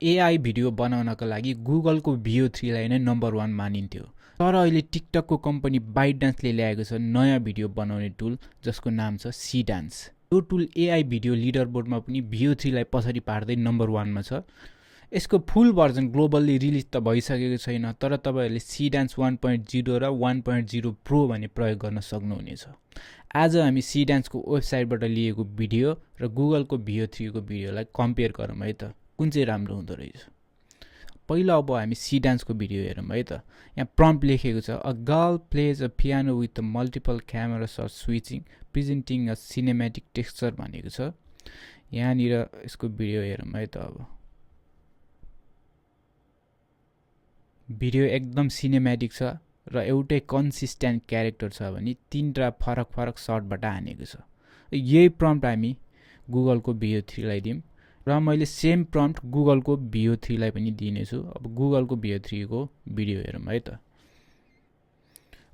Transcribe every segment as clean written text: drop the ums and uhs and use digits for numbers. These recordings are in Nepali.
एआई भिडियो बनाउनको लागि गुगलको VO3 लाई नै नम्बर 1 मानिन्थ्यो। तर अहिले टिकटकको कम्पनी बाइटडान्सले ल्याएको छ नयाँ भिडियो बनाउने टुल जसको नाम छ सीडान्स। यो टुल एआई भिडियो लिडरबोर्डमा पनि VO3 लाई पछाडि पार्दै नम्बर 1 मा छ। यसको फुल भर्जन ग्लोबल्ली रिलिज त भइसकेको छैन, तर तपाईहरुले सीडान्स 1.0 र 1.0 प्रो भन्ने प्रयोग गर्न सक्नुहुनेछ। आज हामी सीडान्सको वेबसाइटबाट लिएको भिडियो र गुगलको VO3 को भिडियोलाई कम्पेयर गरौँ है त, कुन चाहिँ राम्रो हुँदो रहेछ। पहिला अब हामी सीडान्सको भिडियो हेरौँ है त। यहाँ प्रम्प्ट लेखेको छ, a girl plays a piano with a multiple camera shot switching presenting a cinematic texture भनेको छ। यहाँनिर यसको भिडियो हेरौँ है त। अब भिडियो एकदम सिनेमेटिक छ र एउटै कन्सिस्टेन्ट क्यारेक्टर छ भने तीनटा फरक फरक शटबाट हानेको छ। यही प्रम्प्ट हामी गुगलको VO3 लाई दिउँ र मैले सेम प्रम्प्ट गुगलको VO3 लाई पनि दिनेछु। अब गुगलको VO3 को भिडियो हेरौँ है त।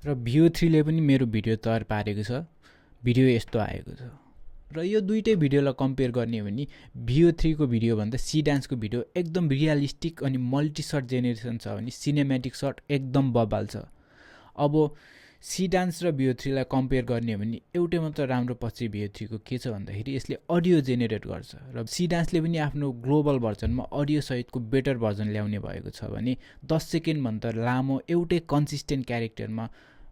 र VO3 ले पनि मेरो भिडियो तयार पारेको छ। भिडियो यस्तो आएको छ। र यो दुईटै भिडियोलाई कम्पेयर गर्ने हो भने VO3 को भिडियो भन्दा सीडान्सको भिडियो एकदम रियलिस्टिक अनि मल्टी शट जेनेरेसन छ भने सिनेमेटिक शट एकदम बबाल छ। अब सीडान्स र VO3 लाई कम्पेयर गर्ने हो भने एउटै मात्र राम्रो पछि VO3 को के छ भन्दाखेरि यसले अडियो जेनेरेट गर्छ र सीडान्सले पनि आफ्नो ग्लोबल भर्जनमा अडियो सहितको बेटर भर्जन ल्याउने भएको छ भने 10 सेकेन्ड भन्दा लामो एउटै कन्सिस्टेन्ट क्यारेक्टरमा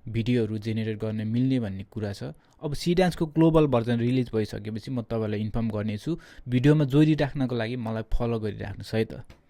भिडियोहरु जेनेरेट गर्न मिल्ने भन्ने कुरा छ। अब सीडान्सको ग्लोबल भर्जन रिलिज भइसकेपछि म तपाईलाई इन्फर्म गर्नेछु। भिडियोमा जोडिराख्नको लागि मलाई फलो गरिराख्नुस् है त।